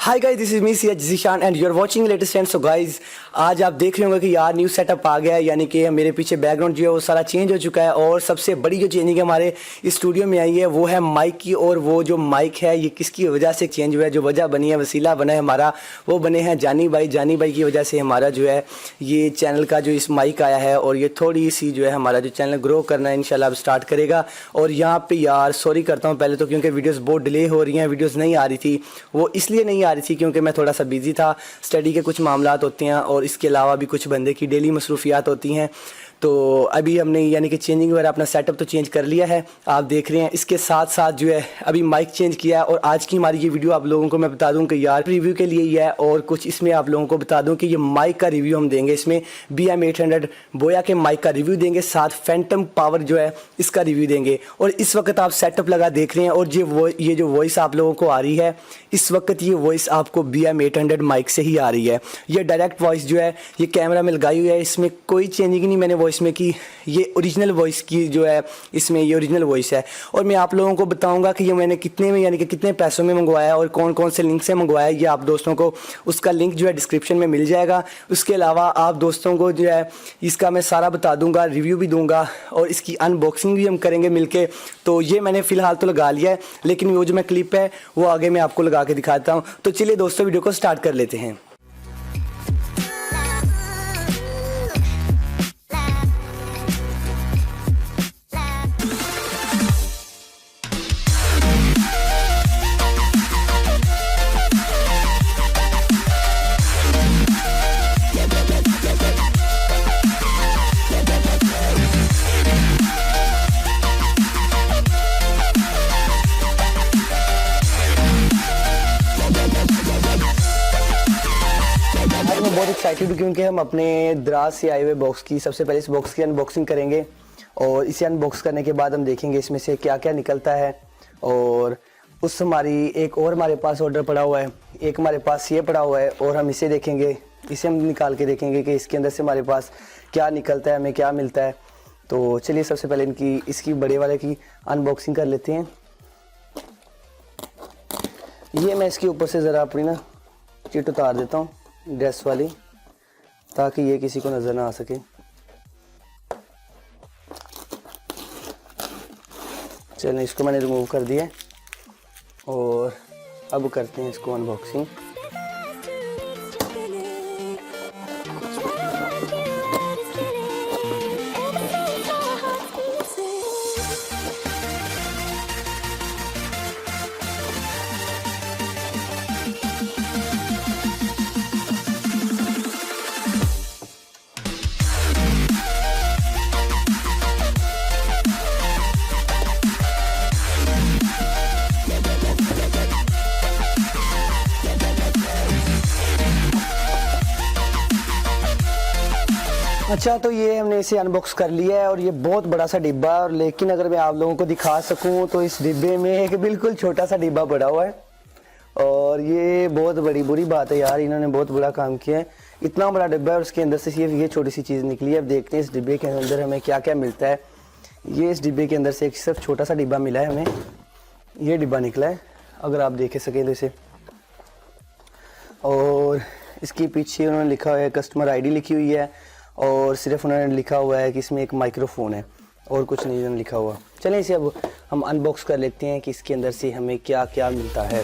Hi guys, this is me C Zeeshan and you are watching latest trend. So guys, आज आप देख रहे होंगे कि यार न्यू सेटअप आ गया है, यानी कि मेरे पीछे बैकग्राउंड जो है वो सारा चेंज हो चुका है। और सबसे बड़ी जो चेंजिंग हमारे स्टूडियो में आई है वो है माइक की। और वो जो माइक है ये किसकी वजह से चेंज हुआ है, जो वजह बनी है, वसीला बना है हमारा, वो बने हैं जानी भाई की वजह से हमारा जो है ये चैनल का जो इस माइक आया है। और ये थोड़ी सी जो है हमारा जो चैनल ग्रो करना है इंशाल्लाह अब स्टार्ट करेगा। और यहाँ पे यार सॉरी करता हूँ पहले तो, क्योंकि वीडियोज़ बहुत डिले हो रही हैं, वीडियोज़ नहीं आ रही थी। वो इसलिए नहीं आ रही थी क्योंकि मैं थोड़ा सा बिजी था, स्टडी के कुछ मामलात होते हैं और इसके अलावा भी कुछ बंदे की डेली मसरूफियात होती हैं। तो अभी हमने यानी कि चेंजिंग वगैरह अपना सेटअप तो चेंज कर लिया है, आप देख रहे हैं। इसके साथ साथ जो है अभी माइक चेंज किया है। और आज की हमारी ये वीडियो आप लोगों को मैं बता दूं कि यार रिव्यू के लिए ही है। और कुछ इसमें आप लोगों को बता दूं कि ये माइक का रिव्यू हम देंगे, इसमें BM800 बोया के माइक का रिव्यू देंगे, साथ फैंटम पावर जो है इसका रिव्यू देंगे। और इस वक्त आप सेटअप लगा देख रहे हैं और ये जो वॉइस आप लोगों को आ रही है इस वक्त, ये वॉइस आपको BM800 माइक से ही आ रही है। ये डायरेक्ट वॉइस जो है ये कैमरा में लगाई हुई है, इसमें कोई चेंजिंग नहीं मैंने वॉइस में की। ये ओरिजिनल वॉइस की जो है इसमें ये ओरिजिनल वॉइस है। और मैं आप लोगों को बताऊंगा कि ये मैंने कितने में यानी कि कितने पैसों में मंगवाया और कौन कौन से लिंक से मंगवाया। ये आप दोस्तों को उसका लिंक जो है डिस्क्रिप्शन में मिल जाएगा। उसके अलावा आप दोस्तों को जो है इसका मैं सारा बता दूंगा, रिव्यू भी दूंगा और इसकी अनबॉक्सिंग भी हम करेंगे मिलके। तो ये मैंने फ़िलहाल तो लगा लिया है, लेकिन वो जो मैं क्लिप है वो आगे मैं आपको लगा के दिखाता हूँ। तो चलिए दोस्तों वीडियो को स्टार्ट कर लेते हैं। मैं बहुत एक्साइटेड हूँ क्योंकि हम अपने दराज से आए हुए बॉक्स की सबसे पहले इस बॉक्स की अनबॉक्सिंग करेंगे। और इसे अनबॉक्स करने के बाद हम देखेंगे इसमें से क्या क्या निकलता है। और उस हमारी एक और हमारे पास ऑर्डर पड़ा हुआ है, एक हमारे पास ये पड़ा हुआ है और हम इसे देखेंगे, इसे हम निकाल के देखेंगे कि इसके अंदर से हमारे पास क्या निकलता है, हमें क्या मिलता है। तो चलिए सबसे पहले इसकी बड़े वाले की अनबॉक्सिंग कर लेते हैं। ये मैं इसके ऊपर से ज़रा अपनी ना चिट उतार देता हूँ ड्रेस वाली, ताकि ये किसी को नज़र ना आ सके। चलिए इसको मैंने रिमूव कर दिया और अब करते हैं इसको अनबॉक्सिंग। अच्छा, तो ये हमने इसे अनबॉक्स कर लिया है और ये बहुत बड़ा सा डिब्बा है। और लेकिन अगर मैं आप लोगों को दिखा सकूं तो इस डिब्बे में एक बिल्कुल छोटा सा डिब्बा पड़ा हुआ है। और ये बहुत बड़ी बुरी बात है यार, इन्होंने बहुत बड़ा काम किया है। इतना बड़ा डिब्बा है और उसके अंदर से सिर्फ ये छोटी सी चीज़ निकली है। अब देखते हैं इस डिब्बे के अंदर हमें क्या क्या मिलता है। ये इस डिब्बे के अंदर से एक सिर्फ छोटा सा डिब्बा मिला है हमें, ये डिब्बा निकला है अगर आप देख सकें तो इसे। और इसके पीछे उन्होंने लिखा हुआ है, कस्टमर ID लिखी हुई है और सिर्फ उन्होंने लिखा हुआ है कि इसमें एक माइक्रोफोन है और कुछ नहीं उन्होंने लिखा हुआ। चलें इसे अब हम अनबॉक्स कर लेते हैं कि इसके अंदर से हमें क्या क्या मिलता है।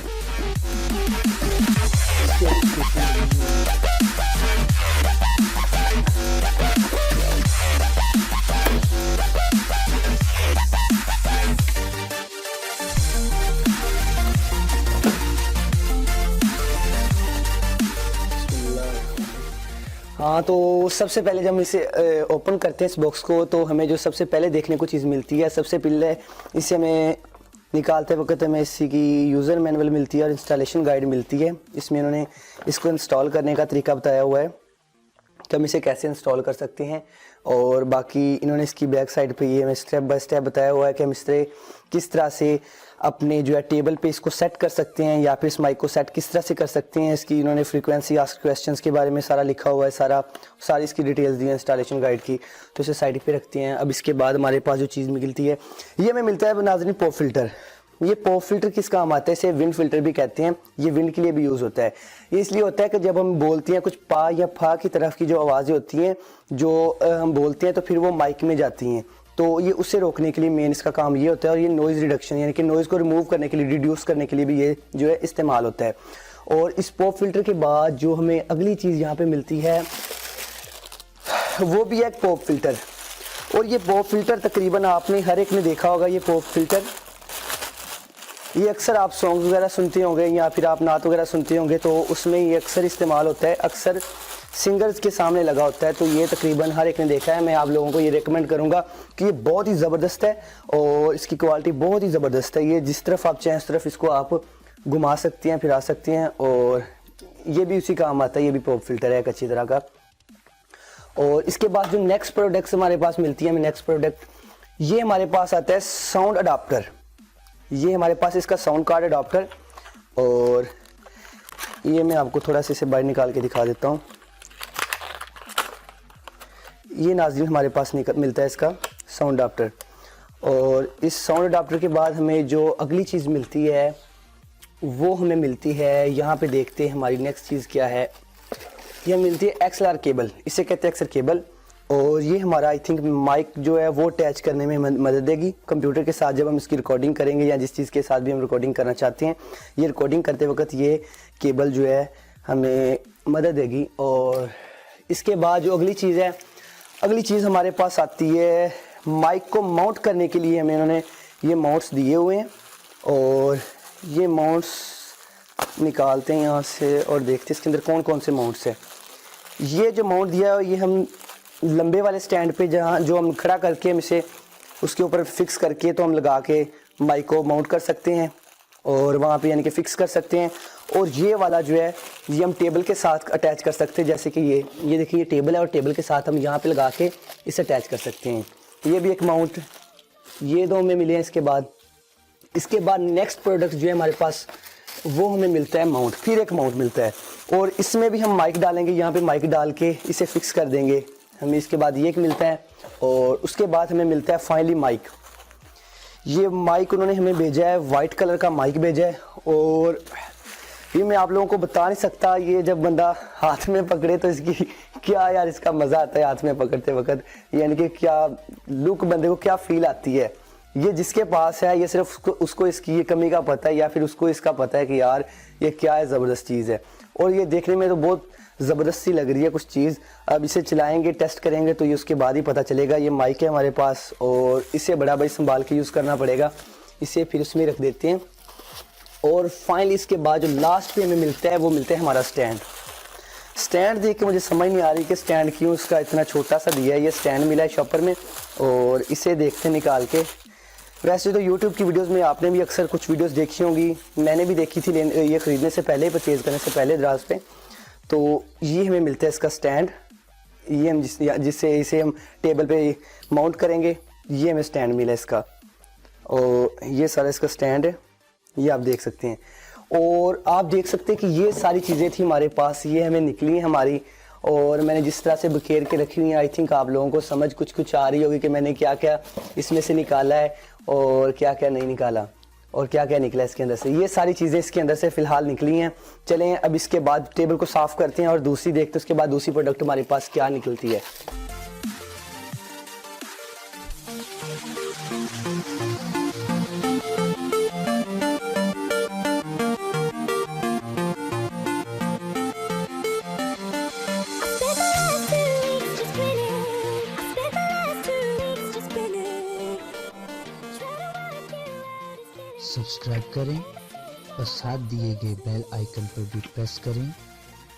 हाँ, तो सबसे पहले जब हम इसे ओपन करते हैं इस बॉक्स को, तो हमें जो सबसे पहले देखने को चीज़ मिलती है, सबसे पहले इसे हमें निकालते वक्त हमें इसी की यूज़र मैनुअल मिलती है और इंस्टॉलेशन गाइड मिलती है। इसमें इन्होंने इसको इंस्टॉल करने का तरीका बताया हुआ है कि हम इसे कैसे इंस्टॉल कर सकते हैं। और बाकी इन्होंने इसकी बैक साइड पे ये हमें स्टेप बाय स्टेप बताया हुआ है कि हम किस तरह से अपने जो है टेबल पे इसको सेट कर सकते हैं या फिर इस माइक को सेट किस तरह से कर सकते हैं। इसकी इन्होंने फ्रीक्वेंसी आस्क क्वेश्चंस के बारे में सारा लिखा हुआ है, सारी इसकी डिटेल्स दी है इंस्टॉलेशन गाइड की। तो इसे साइड पे रखते हैं। अब इसके बाद हमारे पास जो चीज़ मिलती है, ये हमें मिलता है नाज़रीन पॉप फिल्टर। ये पॉप फिल्टर किस काम आता है, इसे विंड फिल्टर भी कहते हैं। ये विंड के लिए भी यूज़ होता है। ये इसलिए होता है कि जब हम बोलते हैं कुछ पा या फा की तरफ की जो आवाज़ें होती हैं जो हम बोलते हैं तो फिर वो माइक में जाती हैं, तो ये उससे रोकने के लिए मेन इसका काम ये होता है। और ये नॉइज़ रिडक्शन यानी कि नॉइज़ को रिमूव करने के लिए, रिड्यूस करने के लिए भी ये जो है इस्तेमाल होता है। और इस पॉप फिल्टर के बाद जो हमें अगली चीज़ यहाँ पे मिलती है वो भी है एक पॉप फिल्टर। और ये पॉप फिल्टर तकरीबन आपने हर एक ने देखा होगा। ये पॉप फिल्टर ये अक्सर आप सॉन्ग्स वगैरह सुनते होंगे या फिर आप नात वगैरह सुनते होंगे तो उसमें ये अक्सर इस्तेमाल होता है, अक्सर सिंगर्स के सामने लगा होता है। तो ये तकरीबन हर एक ने देखा है। मैं आप लोगों को ये रेकमेंड करूंगा कि ये बहुत ही ज़बरदस्त है और इसकी क्वालिटी बहुत ही ज़बरदस्त है। ये जिस तरफ आप चाहें उस तरफ इसको आप घुमा सकते हैं, फिरा सकते हैं। और ये भी उसी काम आता है। ये भी पॉप फिल्टर है एक अच्छी तरह का। और इसके बाद जो नेक्स्ट प्रोडक्ट्स हमारे पास मिलती है, नेक्स्ट प्रोडक्ट ये हमारे पास आता है साउंड अडाप्टर। ये हमारे पास इसका साउंड कार्ड अडाप्टर। और ये मैं आपको थोड़ा सा इसे बाहर निकाल के दिखा देता हूँ। ये नाज़रीन हमारे पास मिलता है इसका साउंड अडाप्टर। और इस साउंड अडाप्टर के बाद हमें जो अगली चीज़ मिलती है वो हमें मिलती है, यहाँ पे देखते हैं हमारी नेक्स्ट चीज़ क्या है। ये मिलती है XLR केबल, इसे कहते हैं XLR केबल। और ये हमारा आई थिंक माइक जो है वो अटैच करने में मदद देगी कंप्यूटर के साथ जब हम इसकी रिकॉर्डिंग करेंगे या जिस चीज़ के साथ भी हम रिकॉर्डिंग करना चाहते हैं। ये रिकॉर्डिंग करते वक्त ये केबल जो है हमें मदद देगी। और इसके बाद जो अगली चीज़ है, अगली चीज़ हमारे पास आती है माइक को माउंट करने के लिए। हमें इन्होंने ये माउंट्स दिए हुए हैं और ये माउंट्स निकालते हैं यहाँ से और देखते हैं इसके अंदर कौन कौन से माउंट्स हैं। ये जो माउंट दिया है ये हम लंबे वाले स्टैंड पे जहाँ जो हम खड़ा करके हम इसे उसके ऊपर फिक्स करके तो हम लगा के माइक को माउंट कर सकते हैं और वहाँ पे यानी कि फिक्स कर सकते हैं। और ये वाला जो है ये हम टेबल के साथ अटैच कर सकते हैं। जैसे कि ये देखिए ये टेबल है और टेबल के साथ हम यहाँ पे लगा के इसे अटैच कर सकते हैं। ये भी एक माउंट, ये दो हमें मिले हैं। इसके बाद नेक्स्ट प्रोडक्ट जो है हमारे पास वो हमें मिलता है माउंट, फिर एक माउंट मिलता है और इसमें भी हम माइक डालेंगे। यहाँ पे माइक डाल के इसे फिक्स कर देंगे हमें। इसके बाद ये एक मिलता है और उसके बाद हमें मिलता है फाइनली माइक। ये माइक उन्होंने हमें भेजा है, वाइट कलर का माइक भेजा है। और ये मैं आप लोगों को बता नहीं सकता, ये जब बंदा हाथ में पकड़े तो इसकी क्या यार इसका मज़ा आता है हाथ में पकड़ते वक्त, यानी कि क्या लुक बंदे को क्या फील आती है। ये जिसके पास है ये सिर्फ उसको इसकी ये कमी का पता है या फिर उसको इसका पता है कि यार ये क्या है, ज़बरदस्त चीज़ है। और ये देखने में तो बहुत ज़बरदस्त सी लग रही है कुछ चीज़। अब इसे चलाएंगे, टेस्ट करेंगे तो ये उसके बाद ही पता चलेगा। ये माइक है हमारे पास और इसे बड़ा भाई संभाल के यूज़ करना पड़ेगा। इसे फिर उसमें रख देते हैं। और फाइनली इसके बाद जो लास्ट पे हमें मिलता है वो मिलता है हमारा स्टैंड देख के मुझे समझ नहीं आ रही कि स्टैंड क्यों उसका इतना छोटा सा दिया है। ये स्टैंड मिला है शॉपर में और इसे देखते निकाल के। वैसे तो YouTube की वीडियोस में आपने भी अक्सर कुछ वीडियोस देखी होंगी, मैंने भी देखी थी ये ख़रीदने से पहले, परचेज़ करने से पहले दराज पे। तो ये हमें मिलता है इसका स्टैंड। ये हम जिससे इसे हम टेबल पे माउंट करेंगे। ये हमें स्टैंड मिला इसका और ये सारा इसका स्टैंड है, ये आप देख सकते हैं। और आप देख सकते हैं कि ये सारी चीज़ें थी हमारे पास, ये हमें निकली हैं हमारी। और मैंने जिस तरह से बखेर के रखी हुई है आई थिंक आप लोगों को समझ कुछ आ रही होगी कि मैंने क्या क्या इसमें से निकाला है और क्या क्या नहीं निकाला और क्या क्या निकला इसके अंदर से। ये सारी चीज़ें इसके अंदर से फ़िलहाल निकली हैं। चलें अब इसके बाद टेबल को साफ़ करते हैं और दूसरी देखते हैं उसके बाद दूसरी प्रोडक्ट हमारे पास क्या निकलती है। सब्सक्राइब करें और साथ दिए गए बेल आइकन पर भी प्रेस करें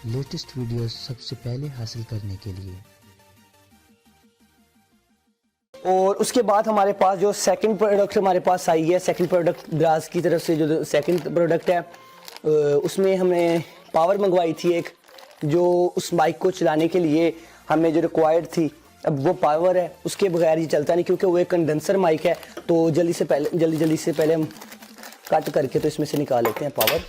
लेटेस्ट वीडियोस सबसे पहले हासिल करने के लिए। और उसके बाद हमारे पास जो सेकंड प्रोडक्ट हमारे पास आई है, सेकंड प्रोडक्ट द्रास की तरफ से जो सेकंड प्रोडक्ट है उसमें हमने पावर मंगवाई थी एक, जो उस माइक को चलाने के लिए हमें जो रिक्वायर्ड थी। अब वो पावर है, उसके बगैर ये चलता नहीं क्योंकि वो एक कंडेंसर माइक है। तो जल्दी से पहले हम कट करके तो इसमें से निकाल लेते हैं पावर।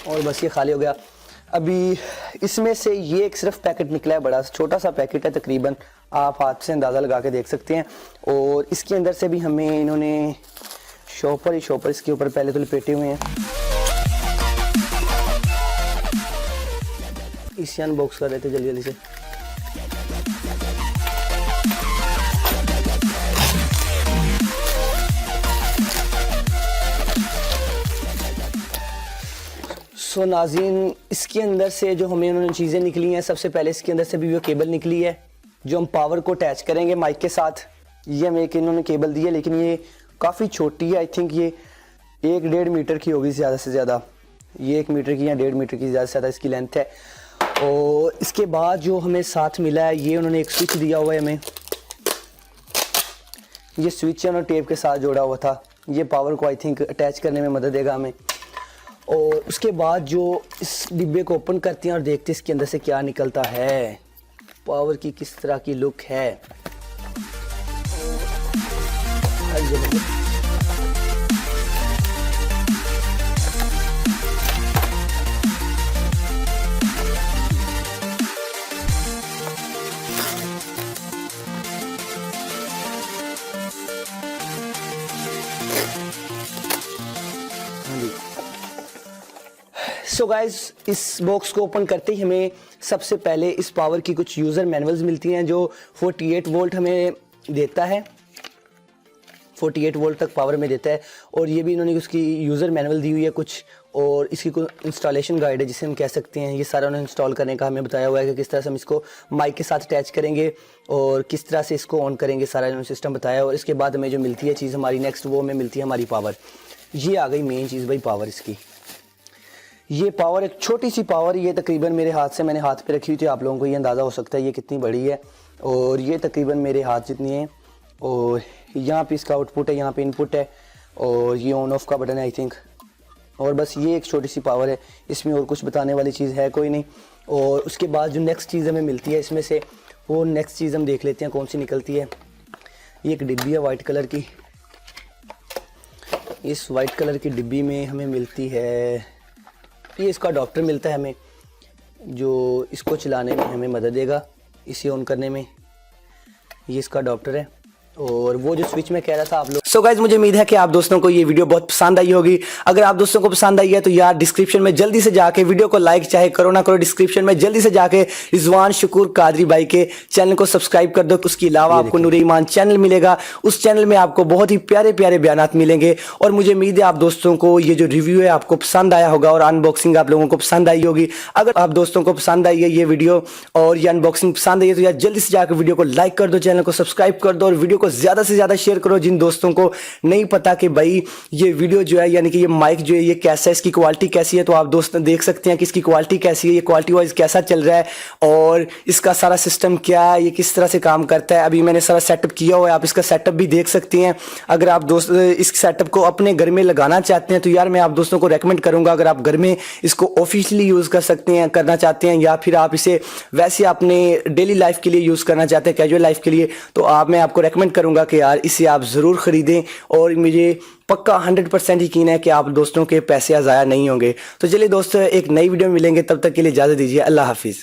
और बस ये खाली हो गया। अभी इसमें से ये एक सिर्फ पैकेट निकला है, बड़ा छोटा सा पैकेट है, तकरीबन आप हाथ से अंदाज़ा लगा के देख सकते हैं। और इसके अंदर से भी हमें इन्होंने शॉपर इसके ऊपर पहले तो लपेटे हुए हैं। इसे अनबॉक्स कर रहे थे जल्दी से। सो नाज़रीन, इसके अंदर से जो हमें उन्होंने चीज़ें निकली हैं, सबसे पहले इसके अंदर से भी वो केबल निकली है जो हम पावर को अटैच करेंगे माइक के साथ। ये हमें एक इन्होंने केबल दी है, लेकिन ये काफ़ी छोटी है। आई थिंक ये 1-1.5 मीटर की होगी ज़्यादा से ज़्यादा। ये 1 मीटर की या 1.5 मीटर की ज़्यादा से ज़्यादा इसकी लेंथ है। और इसके बाद जो हमें साथ मिला है, ये उन्होंने एक स्विच दिया हुआ है हमें। ये स्विच है उन्होंने टेप के साथ जोड़ा हुआ था। ये पावर को आई थिंक अटैच करने में मदद देगा हमें। और उसके बाद जो इस डिब्बे को ओपन करते हैं और देखते हैं इसके अंदर से क्या निकलता है, पावर की किस तरह की लुक है। सो गाइज, इस बॉक्स को ओपन करते ही हमें सबसे पहले इस पावर की कुछ यूज़र मैनुअल्स मिलती हैं जो 48 वोल्ट हमें देता है, 48 वोल्ट तक पावर में देता है। और ये भी इन्होंने उसकी यूज़र मैनुअल दी हुई है कुछ, और इसकी कोई इंस्टॉलेशन गाइड है जिसे हम कह सकते हैं। ये सारा उन्होंने इंस्टॉल करने का हमें बताया हुआ है कि किस तरह से हम इसको माइक के साथ अटैच करेंगे और किस तरह से इसको ऑन करेंगे, सारा इन्होंने सिस्टम बताया। और इसके बाद हमें जो मिलती है चीज़ हमारी नेक्स्ट, वो हमें मिलती है हमारी पावर। ये आ गई मेन चीज़ भाई, पावर इसकी। ये पावर एक छोटी सी पावर, ये तकरीबन मेरे हाथ से, मैंने हाथ पे रखी हुई थी, आप लोगों को ये अंदाज़ा हो सकता है ये कितनी बड़ी है। और ये तकरीबन मेरे हाथ जितनी है। और यहाँ पे इसका आउटपुट है, यहाँ पे इनपुट है, और ये ऑन ऑफ का बटन है आई थिंक। और बस ये एक छोटी सी पावर है, इसमें और कुछ बताने वाली चीज़ है कोई नहीं। और उसके बाद जो नेक्स्ट चीज़ हमें मिलती है इसमें से, वो नेक्स्ट चीज़ हम देख लेते हैं कौन सी निकलती है। ये एक डिब्बी है वाइट कलर की। इस वाइट कलर की डिब्बी में हमें मिलती है, ये इसका अडॉप्टर मिलता है हमें, जो इसको चलाने में हमें मदद देगा, इसे ऑन करने में। ये इसका अडॉप्टर है। और वो जो स्विच में कह रहा था आप लोग। सो गाइज, मुझे उम्मीद है कि आप दोस्तों को ये वीडियो बहुत पसंद आई होगी। अगर आप दोस्तों को पसंद आई है तो यार डिस्क्रिप्शन में जल्दी से जाके वीडियो को लाइक चाहे करो ना करो, डिस्क्रिप्शन में जल्दी से जाके रिजवान शकूर कादरी भाई के चैनल को सब्सक्राइब कर दो। उसके अलावा आपको नूर ईमान चैनल मिलेगा, उस चैनल में आपको बहुत ही प्यारे प्यारे बयानात मिलेंगे। और मुझे उम्मीद है आप दोस्तों को ये जो रिव्यू है आपको पसंद आया होगा और अनबॉक्सिंग आप लोगों को पसंद आई होगी। अगर आप दोस्तों को पसंद आई है ये वीडियो और ये अनबॉक्सिंग पसंद आई है तो यार जल्दी से जाकर वीडियो को लाइक कर दो, चैनल को सब्सक्राइब कर दो और वीडियो को ज़्यादा से ज़्यादा शेयर करो जिन दोस्तों को नहीं पता कि भाई ये वीडियो जो है, यानी कि ये माइक जो है ये कैसा है, इसकी क्वालिटी कैसी है। तो आप दोस्त देख सकते हैं कि इसकी क्वालिटी कैसी है, ये क्वालिटी वाइज कैसा चल रहा है और इसका सारा सिस्टम क्या है, ये किस तरह से काम करता है। अभी मैंने सारा सेटअप किया हुआ है, आप इसका सेटअप भी देख सकते हैं। अगर आप दोस्त इस सेटअप को अपने घर में लगाना चाहते हैं तो यार मैं आप दोस्तों को रेकमेंड करूंगा, अगर आप घर में इसको ऑफिशियली यूज़ कर सकते हैं, करना चाहते हैं, या फिर आप इसे वैसे अपने डेली लाइफ के लिए यूज़ करना चाहते हैं, कैजुअल लाइफ के लिए, तो मैं आपको रेकमेंड करूंगा कि यार इसे आप ज़रूर ख़रीदें। और मुझे पक्का 100% यकीन है कि आप दोस्तों के पैसे ज़ाया नहीं होंगे। तो चलिए दोस्तों, एक नई वीडियो में मिलेंगे, तब तक के लिए इजाज़त दीजिए। अल्लाह हाफिज़।